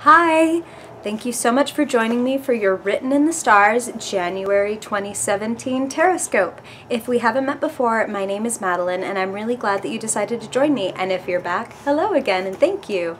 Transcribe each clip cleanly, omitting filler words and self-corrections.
Hi! Thank you so much for joining me for your Written in the Stars January 2017 Horoscope. If we haven't met before, my name is Madeline and I'm really glad that you decided to join me. And if you're back, hello again and thank you.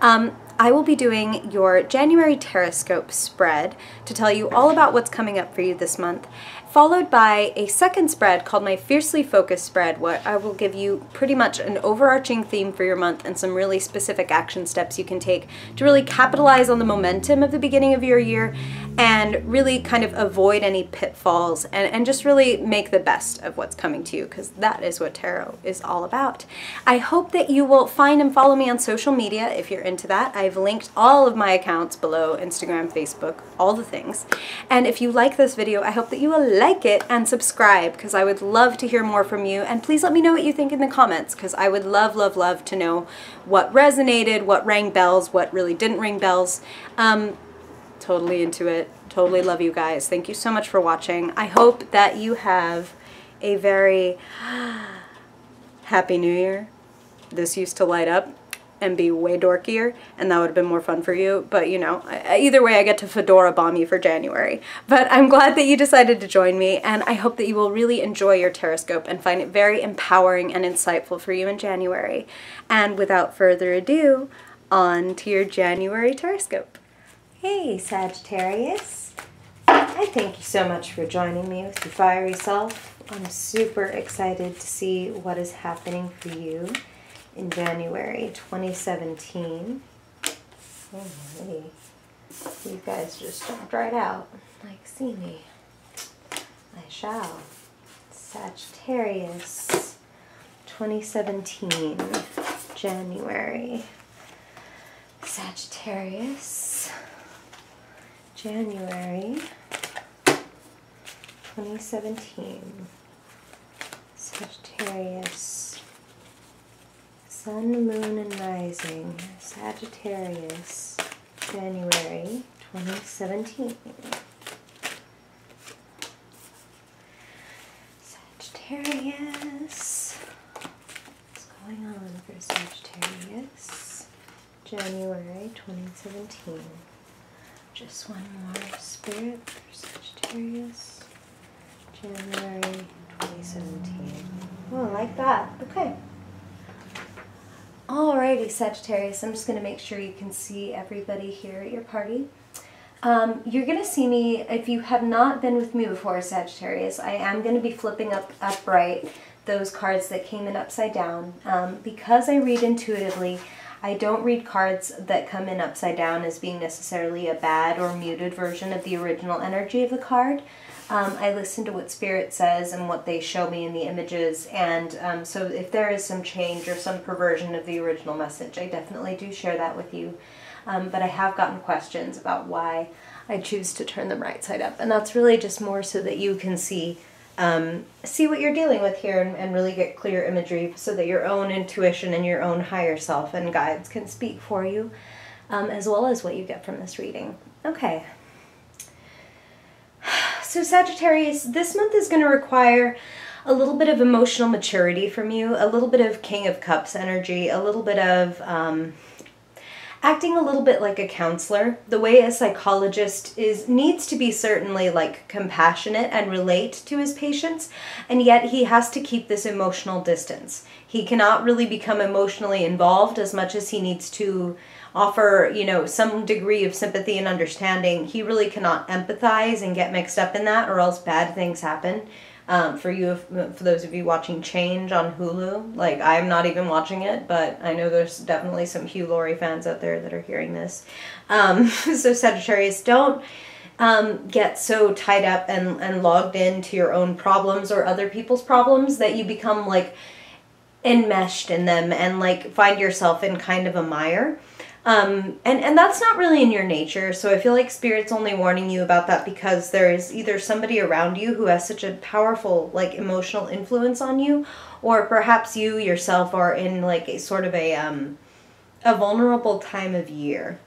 I will be doing your January Horoscope spread to tell you all about what's coming up for you this month, followed by a second spread called my Fiercely Focused spread, where I will give you pretty much an overarching theme for your month and some really specific action steps you can take to really capitalize on the momentum of the beginning of your year and really kind of avoid any pitfalls and just really make the best of what's coming to you, because that is what tarot is all about. I hope that you will find and follow me on social media if you're into that. I've linked all of my accounts below: Instagram, Facebook, all the things. And if you like this video, I hope that you will like it and subscribe, because I would love to hear more from you. And please let me know what you think in the comments, because I would love, love, love to know what resonated, what rang bells, what really didn't ring bells. Totally into it. Totally love you guys. Thank you so much for watching. I hope that you have a very happy new year. This used to light up and be way dorkier, and that would have been more fun for you. But you know, either way, I get to fedora bomb you for January. But I'm glad that you decided to join me, and I hope that you will really enjoy your Horoscope and find it very empowering and insightful for you in January. And without further ado, on to your January Horoscope. Hey Sagittarius, I thank you so much for joining me with your fiery self. I'm super excited to see what is happening for you in January 2017. Hey, you guys just jumped right out. Like, see me. I shall. Sagittarius 2017, January. Sagittarius, January 2017. Sagittarius. Sun, Moon, and Rising. Sagittarius, January 2017. Sagittarius. What's going on for Sagittarius? January 2017. Just one more spirit for Sagittarius. January 2017. Oh, I like that. Okay. Alrighty, Sagittarius, I'm just going to make sure you can see everybody here at your party. You're going to see me, if you have not been with me before, Sagittarius, I am going to be flipping upright those cards that came in upside down. Because I read intuitively, I don't read cards that come in upside down as being necessarily a bad or muted version of the original energy of the card. I listen to what Spirit says and what they show me in the images, and so if there is some change or some perversion of the original message, I definitely do share that with you. But I have gotten questions about why I choose to turn them right side up, and that's really just more so that you can see what you're dealing with here and really get clear imagery, so that your own intuition and your own higher self and guides can speak for you, as well as what you get from this reading. Okay. So Sagittarius, this month is going to require a little bit of emotional maturity from you, a little bit of King of Cups energy, a little bit of acting a little bit like a counselor. The way a psychologist needs to be certainly like compassionate and relate to his patients, and yet he has to keep this emotional distance. He cannot really become emotionally involved as much as he needs to offer, you know, some degree of sympathy and understanding. He really cannot empathize and get mixed up in that, or else bad things happen. For those of you watching Change on Hulu, like, I'm not even watching it, but I know there's definitely some Hugh Laurie fans out there that are hearing this. So Sagittarius, don't get so tied up and logged into your own problems or other people's problems that you become like enmeshed in them and like find yourself in kind of a mire. And that's not really in your nature, so I feel like Spirit's only warning you about that because there is either somebody around you who has such a powerful, like, emotional influence on you, or perhaps you yourself are in, like, a sort of a vulnerable time of year.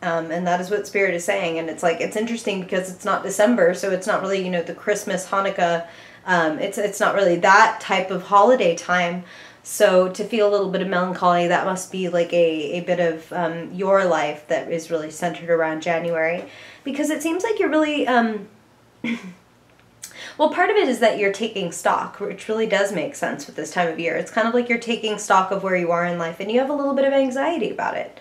And that is what Spirit is saying, and it's like, it's interesting because it's not December, so it's not really, you know, the Christmas, Hanukkah, it's not really that type of holiday time, So to feel a little bit of melancholy, that must be like a bit of your life that is really centered around January. Because it seems like you're really, well, part of it is that you're taking stock, which really does make sense with this time of year. It's kind of like you're taking stock of where you are in life, and you have a little bit of anxiety about it.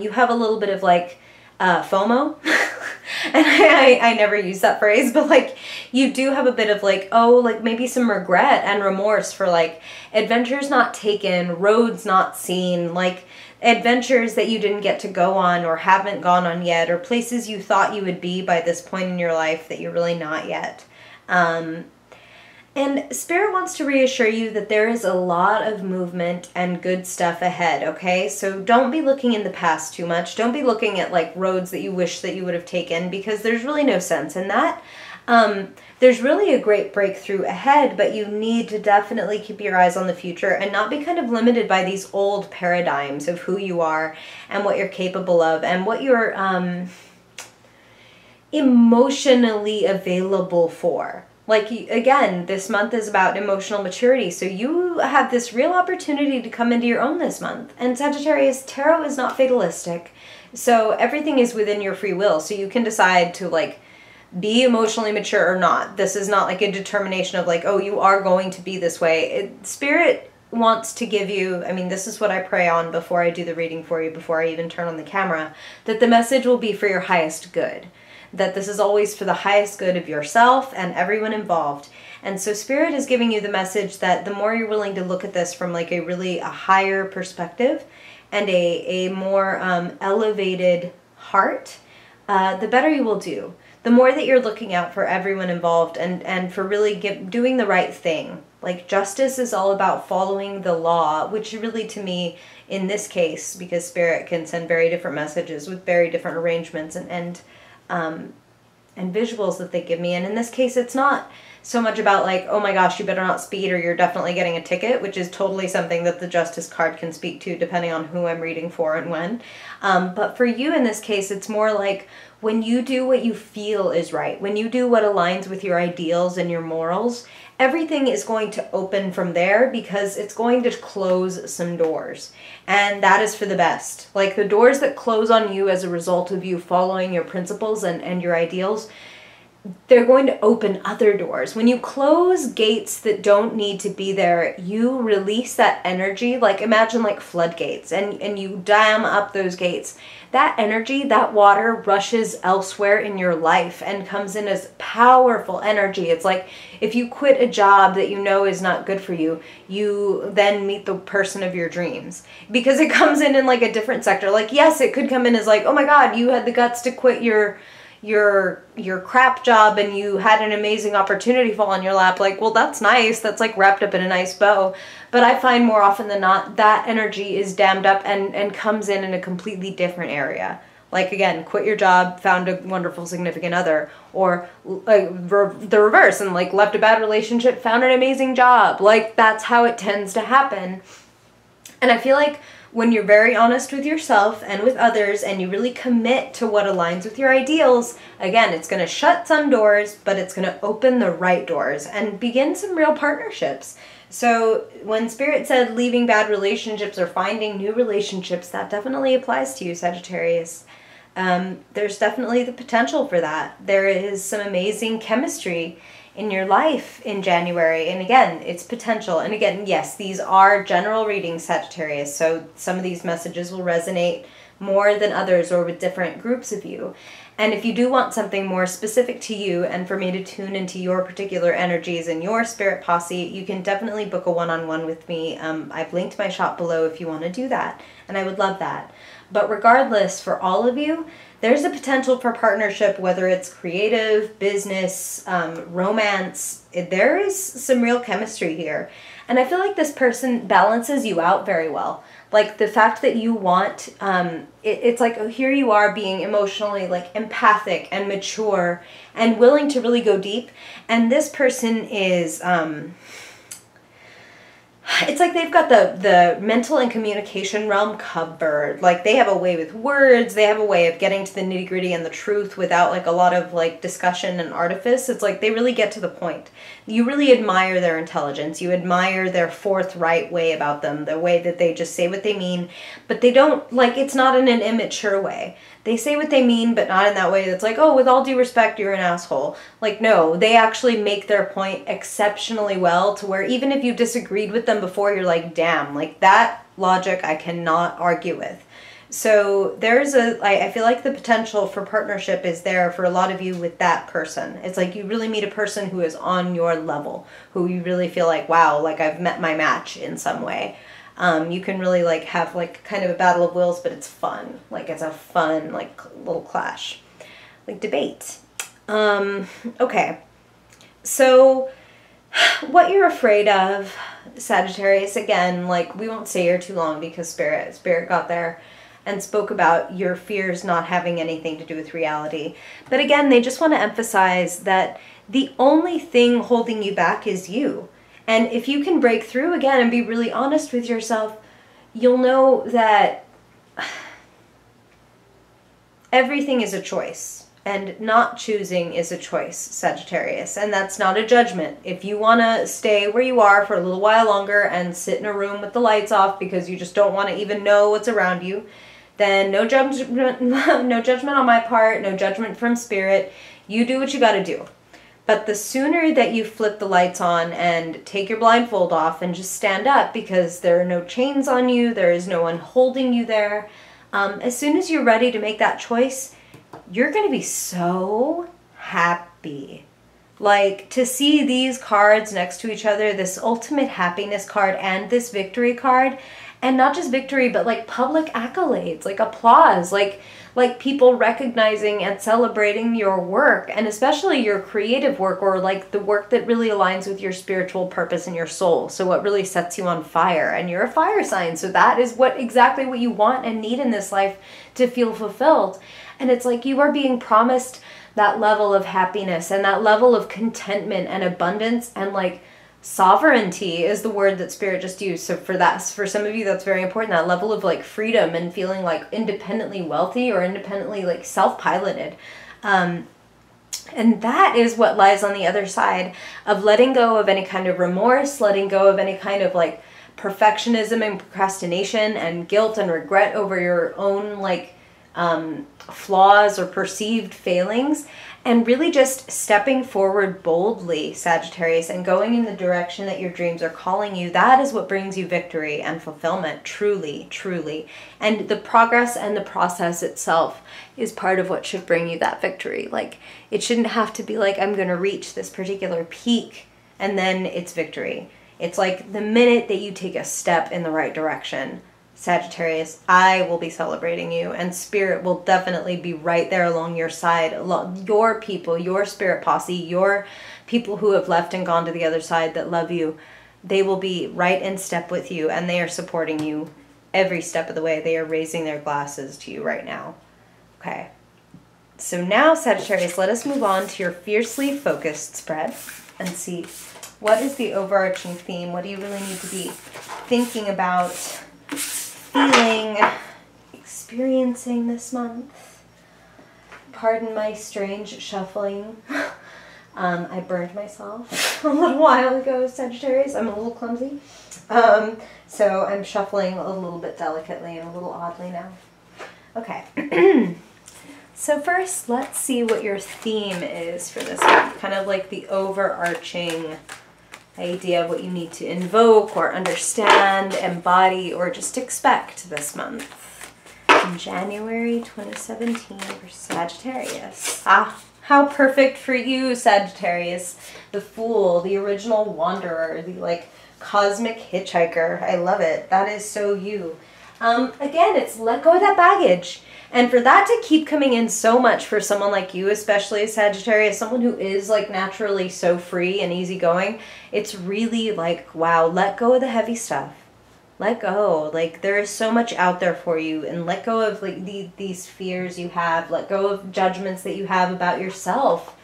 You have a little bit of like FOMO. And I never use that phrase, but like you do have a bit of like, oh, like maybe some regret and remorse for like adventures not taken, roads not seen, like adventures that you didn't get to go on or haven't gone on yet, or places you thought you would be by this point in your life that you're really not yet. And Spirit wants to reassure you that there is a lot of movement and good stuff ahead, okay? So don't be looking in the past too much. Don't be looking at like roads that you wish that you would have taken, because there's really no sense in that. There's really a great breakthrough ahead, but you need to definitely keep your eyes on the future and not be kind of limited by these old paradigms of who you are and what you're capable of and what you're emotionally available for. Like, again, this month is about emotional maturity, so you have this real opportunity to come into your own this month. And Sagittarius, tarot is not fatalistic, so everything is within your free will, so you can decide to, like, be emotionally mature or not. This is not, like, a determination of, like, oh, you are going to be this way. Spirit wants to give you, I mean, this is what I pray on before I do the reading for you, before I even turn on the camera, that the message will be for your highest good. That this is always for the highest good of yourself and everyone involved. And so Spirit is giving you the message that the more you're willing to look at this from like a higher perspective and a more elevated heart, the better you will do. The more that you're looking out for everyone involved and for really doing the right thing. Like, justice is all about following the law, which really, to me, in this case, because Spirit can send very different messages with very different arrangements and visuals that they give me. And in this case, it's not so much about like, oh my gosh, you better not speed or you're definitely getting a ticket, which is totally something that the Justice card can speak to depending on who I'm reading for and when. But for you in this case, it's more like when you do what you feel is right, when you do what aligns with your ideals and your morals, everything is going to open from there because it's going to close some doors. And that is for the best. Like the doors that close on you as a result of you following your principles and your ideals, they're going to open other doors. When you close gates that don't need to be there, you release that energy, like imagine like floodgates, and you dam up those gates. That energy, that water rushes elsewhere in your life and comes in as powerful energy. It's like if you quit a job that you know is not good for you, you then meet the person of your dreams. Because it comes in like a different sector. Like, yes, it could come in as like, oh my God, you had the guts to quit your crap job and you had an amazing opportunity fall on your lap. Like, well, that's nice. That's like wrapped up in a nice bow. But I find more often than not that energy is dammed up and comes in a completely different area. Like, again, quit your job, found a wonderful significant other, or the reverse, and like left a bad relationship, found an amazing job. Like, that's how it tends to happen. And I feel like when you're very honest with yourself and with others and you really commit to what aligns with your ideals, again, it's going to shut some doors, but it's going to open the right doors and begin some real partnerships. So when Spirit said leaving bad relationships or finding new relationships, that definitely applies to you, Sagittarius. There's definitely the potential for that. There is some amazing chemistry in your life in January, and again, it's potential. And again, yes, these are general readings, Sagittarius, so some of these messages will resonate more than others or with different groups of you. And if you do want something more specific to you and for me to tune into your particular energies and your spirit posse, you can definitely book a one-on-one with me. I've linked my shop below if you want to do that, and I would love that. But regardless, for all of you, there's a potential for partnership, whether it's creative, business, romance. There is some real chemistry here. And I feel like this person balances you out very well. Like the fact that you want, it's like, oh, here you are being emotionally like empathic and mature and willing to really go deep. And this person is, it's like they've got the mental and communication realm covered. Like they have a way with words, they have a way of getting to the nitty gritty and the truth without like a lot of like discussion and artifice. It's like they really get to the point. You really admire their intelligence. You admire their forthright way about them, the way that they just say what they mean, but they don't, like, it's not in an immature way. They say what they mean, but not in that way that's like, oh, with all due respect, you're an asshole. Like, no, they actually make their point exceptionally well to where even if you disagreed with them before, you're like, damn, like that logic I cannot argue with. So there's I feel like the potential for partnership is there for a lot of you with that person. It's like you really meet a person who is on your level, who you really feel like, wow, like I've met my match in some way. You can really like have like kind of a battle of wills, but it's fun. Like it's a fun like little clash, like debate. Okay. So what you're afraid of, Sagittarius, again, like we won't stay here too long because Spirit got there and spoke about your fears not having anything to do with reality. But again, they just want to emphasize that the only thing holding you back is you. And if you can break through again and be really honest with yourself, you'll know that everything is a choice. And not choosing is a choice, Sagittarius. And that's not a judgment. If you want to stay where you are for a little while longer and sit in a room with the lights off because you just don't want to even know what's around you, then no judgment, no judgment on my part, no judgment from Spirit. You do what you got to do. But the sooner that you flip the lights on and take your blindfold off and just stand up, because there are no chains on you, there is no one holding you there, as soon as you're ready to make that choice, you're going to be so happy. Like, to see these cards next to each other, this ultimate happiness card and this victory card, and not just victory, but like public accolades, like applause, like people recognizing and celebrating your work, and especially your creative work, or like the work that really aligns with your spiritual purpose and your soul. So what really sets you on fire, and you're a fire sign. So that is exactly what you want and need in this life to feel fulfilled. And it's like you are being promised that level of happiness and that level of contentment and abundance, and like sovereignty is the word that Spirit just used. So for some of you, that's very important, that level of like freedom and feeling like independently wealthy or independently like self-piloted. And that is what lies on the other side of letting go of any kind of remorse, letting go of any kind of like perfectionism and procrastination and guilt and regret over your own like flaws or perceived failings, and really just stepping forward boldly, Sagittarius, and going in the direction that your dreams are calling you. That is what brings you victory and fulfillment, truly, truly. And the progress and the process itself is part of what should bring you that victory. Like, it shouldn't have to be like, I'm going to reach this particular peak and then it's victory. It's like the minute that you take a step in the right direction, Sagittarius, I will be celebrating you, and Spirit will definitely be right there along your side. Your people, your spirit posse, your people who have left and gone to the other side that love you, they will be right in step with you, and they are supporting you every step of the way. They are raising their glasses to you right now. Okay. So now, Sagittarius, let us move on to your fiercely focused spread and see what is the overarching theme. What do you really need to be thinking about, feeling, experiencing this month? Pardon my strange shuffling. I burned myself a little while ago, Sagittarius. I'm a little clumsy. So I'm shuffling a little bit delicately and a little oddly now. Okay. So first, let's see what your theme is for this month. Kind of like the overarching idea of what you need to invoke or understand, embody, or just expect this month. In January 2017 for Sagittarius. Ah, how perfect for you, Sagittarius. The Fool, the original wanderer, the like cosmic hitchhiker. I love it. That is so you. Again, it's let go of that baggage. And for that to keep coming in so much for someone like you, especially Sagittarius, someone who is like naturally so free and easygoing, it's really like, wow, let go of the heavy stuff. Let go. Like, there is so much out there for you, and let go of like these fears you have. Let go of judgments that you have about yourself.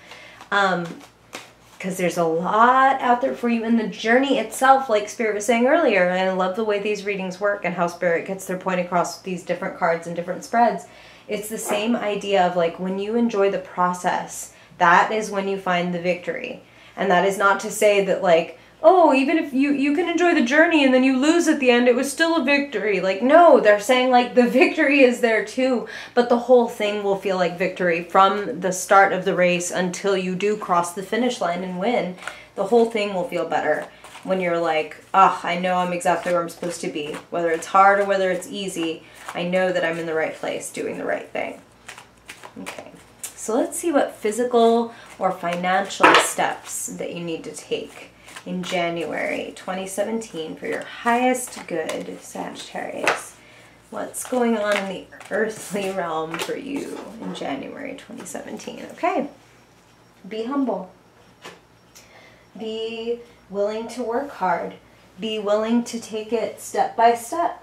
because there's a lot out there for you in the journey itself, like Spirit was saying earlier. And I love the way these readings work and how Spirit gets their point across with these different cards and different spreads. It's the same idea of like when you enjoy the process, that is when you find the victory. And that is not to say that like, oh, even if you can enjoy the journey and then you lose at the end, it was still a victory. Like, no, they're saying like the victory is there too, but the whole thing will feel like victory from the start of the race until you do cross the finish line and win. The whole thing will feel better when you're like, ah, I know I'm exactly where I'm supposed to be. Whether it's hard or whether it's easy, I know that I'm in the right place doing the right thing. Okay, so let's see what physical or financial steps that you need to take in January 2017 for your highest good, Sagittarius. What's going on in the earthly realm for you in January 2017? Okay, be humble. Be willing to work hard. Be willing to take it step by step.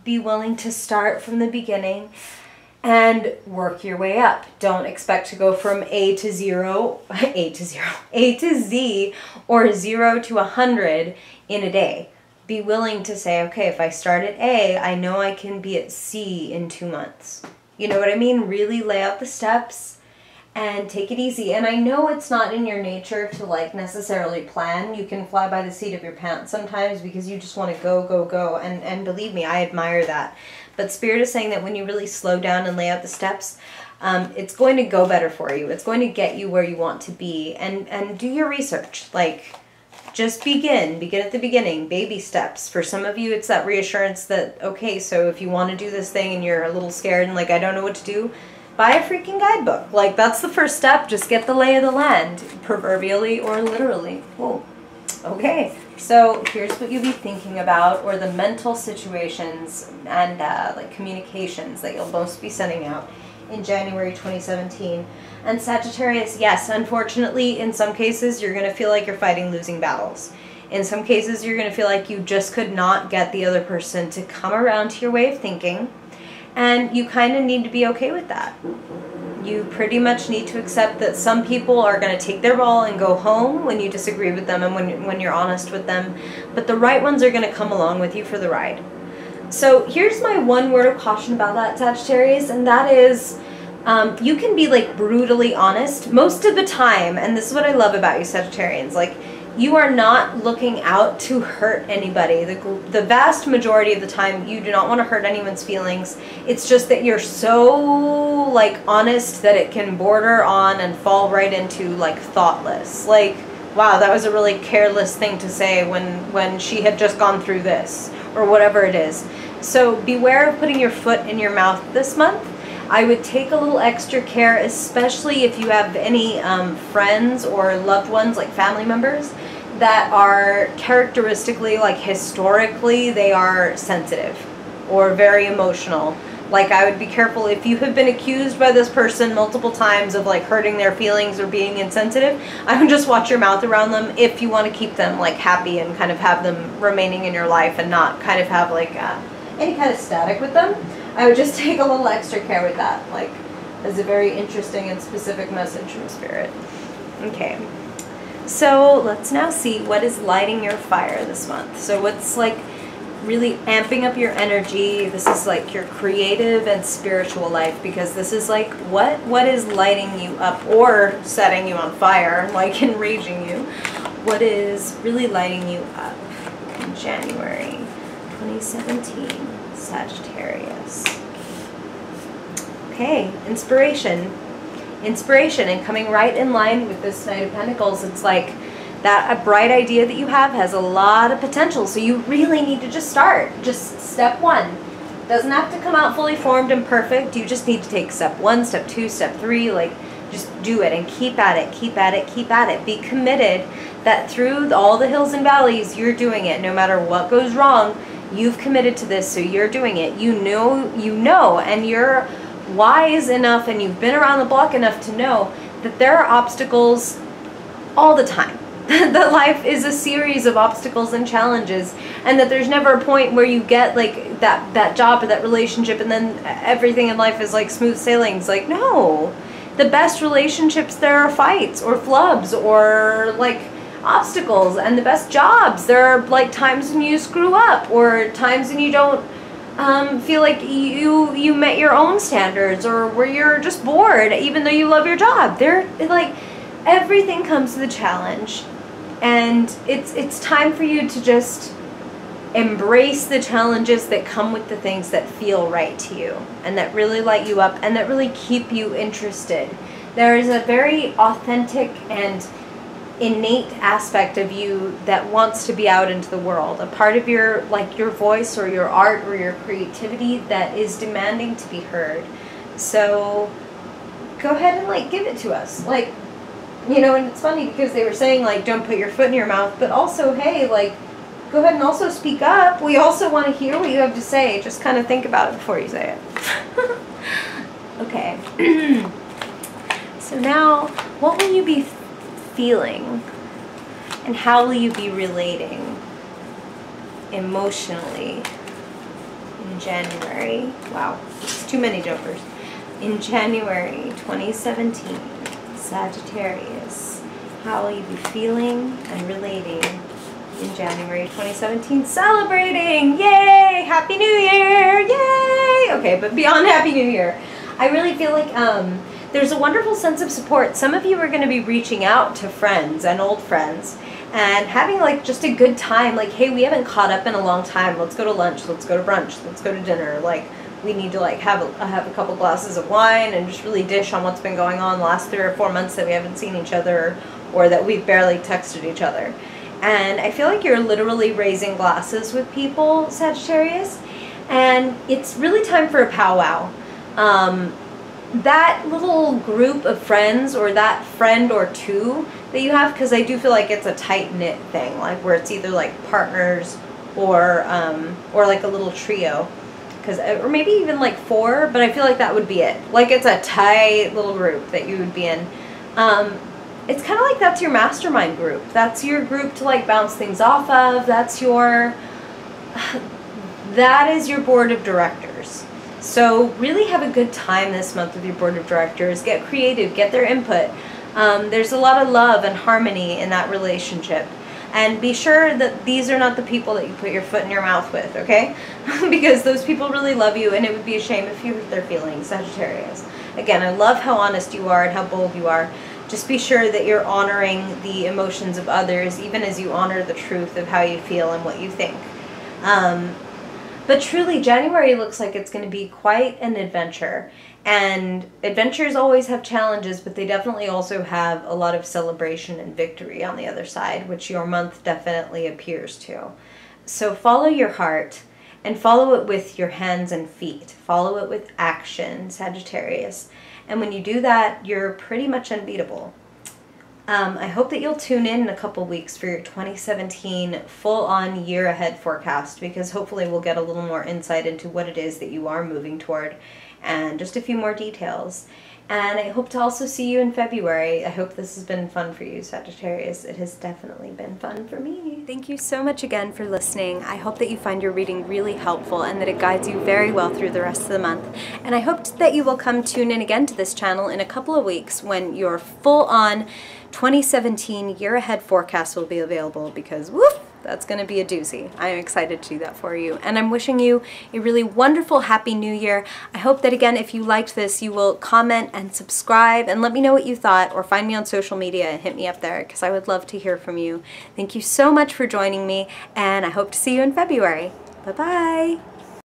Be willing to start from the beginning and work your way up. Don't expect to go from A to Z or 0 to 100 in a day. Be willing to say, okay, if I start at A, I know I can be at C in 2 months. You know what I mean? Really lay out the steps and take it easy. And I know it's not in your nature to like necessarily plan. You can fly by the seat of your pants sometimes because you just want to go, go, go. And believe me, I admire that. But Spirit is saying that when you really slow down and lay out the steps, it's going to go better for you. It's going to get you where you want to be. And do your research. Like, just begin at the beginning, baby steps. For some of you, it's that reassurance that, okay, so if you want to do this thing and you're a little scared and like, I don't know what to do, buy a freaking guidebook. Like, that's the first step. Just get the lay of the land, proverbially or literally. Whoa. Okay, so here's what you'll be thinking about, or the mental situations and like communications that you'll most be sending out in January 2017. And Sagittarius, yes, unfortunately, in some cases, you're going to feel like you're fighting losing battles. In some cases, you're going to feel like you just could not get the other person to come around to your way of thinking. And you kind of need to be okay with that. You pretty much need to accept that some people are going to take their ball and go home when you disagree with them and when you're honest with them. But the right ones are going to come along with you for the ride. So here's my one word of caution about that, Sagittarius, and that is you can be like brutally honest most of the time. And this is what I love about you, Sagittarians. Like, you are not looking out to hurt anybody. The vast majority of the time, you do not want to hurt anyone's feelings. It's just that you're so, like, honest that it can border on and fall right into, like, thoughtless. Like, wow, that was a really careless thing to say when she had just gone through this, or whatever it is. So beware of putting your foot in your mouth this month. I would take a little extra care, especially if you have any friends or loved ones, like family members, that are characteristically, like historically, they are sensitive or very emotional. Like, I would be careful if you have been accused by this person multiple times of like hurting their feelings or being insensitive. I would just watch your mouth around them if you want to keep them like happy and kind of have them remaining in your life and not kind of have like any kind of static with them. I would just take a little extra care with that, like, as a very interesting and specific message from Spirit. Okay, so let's now see what is lighting your fire this month. So what's like really amping up your energy? This is like your creative and spiritual life, because this is like what is lighting you up or setting you on fire, like enraging you. What is really lighting you up in January 2017? Sagittarius. Okay, inspiration, and coming right in line with this Knight of Pentacles. It's like that a bright idea that you have has a lot of potential, so you really need to just start. Just step one. Doesn't have to come out fully formed and perfect. You just need to take step 1, step 2, step 3, like just do it and keep at it, keep at it, keep at it. Be committed that through all the hills and valleys, you're doing it. No matter what goes wrong, you've committed to this, so you're doing it. You know, and you're wise enough and you've been around the block enough to know that there are obstacles all the time. That life is a series of obstacles and challenges, and that there's never a point where you get like that job or that relationship and then everything in life is like smooth sailing. It's like, no, the best relationships, there are fights or flubs or like obstacles, and the best jobs, there are like times when you screw up or times when you don't feel like you met your own standards, or where you're just bored even though you love your job. Like everything comes with a challenge, and it's time for you to just embrace the challenges that come with the things that feel right to you and that really light you up and that really keep you interested. There is a very authentic and innate aspect of you that wants to be out into the world, a part of your voice or your art or your creativity that is demanding to be heard. So go ahead and like give it to us, like, you know. And it's funny because they were saying like don't put your foot in your mouth, but also, hey, like, go ahead and also speak up. We also want to hear what you have to say. Just kind of think about it before you say it. Okay. So now, what will you be feeling, and how will you be relating emotionally in January? Wow, it's too many jumpers. In January 2017, Sagittarius, how will you be feeling and relating in January 2017? Celebrating! Yay! Happy New Year! Yay! Okay, but beyond Happy New Year, I really feel like there's a wonderful sense of support. Some of you are going to be reaching out to friends and old friends and having like just a good time. Like, hey, we haven't caught up in a long time. Let's go to lunch. Let's go to brunch. Let's go to dinner. Like, we need to like have a couple glasses of wine and just really dish on what's been going on the last 3 or 4 months that we haven't seen each other, or that we've barely texted each other. And I feel like you're literally raising glasses with people, Sagittarius, and it's really time for a powwow. That little group of friends, or that friend or two that you have, because I do feel like it's a tight-knit thing, like where it's either like partners or like a little trio, or maybe even like 4, but I feel like that would be it. Like it's a tight little group that you would be in. It's kind of like that's your mastermind group. That's your group to like bounce things off of. That is your board of directors. So really have a good time this month with your board of directors. Get creative, get their input. There's a lot of love and harmony in that relationship. And be sure that these are not the people that you put your foot in your mouth with, okay? Because those people really love you, and it would be a shame if you hurt their feelings, Sagittarius. Again, I love how honest you are and how bold you are. Just be sure that you're honoring the emotions of others, even as you honor the truth of how you feel and what you think. But truly, January looks like it's going to be quite an adventure. And adventures always have challenges, but they definitely also have a lot of celebration and victory on the other side, which your month definitely appears to. So follow your heart, and follow it with your hands and feet. Follow it with action, Sagittarius. And when you do that, you're pretty much unbeatable. I hope that you'll tune in a couple weeks for your 2017 full-on year-ahead forecast, because hopefully we'll get a little more insight into what it is that you are moving toward and just a few more details. And I hope to also see you in February. I hope this has been fun for you, Sagittarius. It has definitely been fun for me. Thank you so much again for listening. I hope that you find your reading really helpful and that it guides you very well through the rest of the month. And I hope that you will come tune in again to this channel in a couple of weeks when your full-on 2017 year-ahead forecast will be available, because woof, that's going to be a doozy. I'm excited to do that for you. And I'm wishing you a really wonderful Happy New Year. I hope that, again, if you liked this, you will comment and subscribe and let me know what you thought, or find me on social media and hit me up there, because I would love to hear from you. Thank you so much for joining me, and I hope to see you in February. Bye-bye.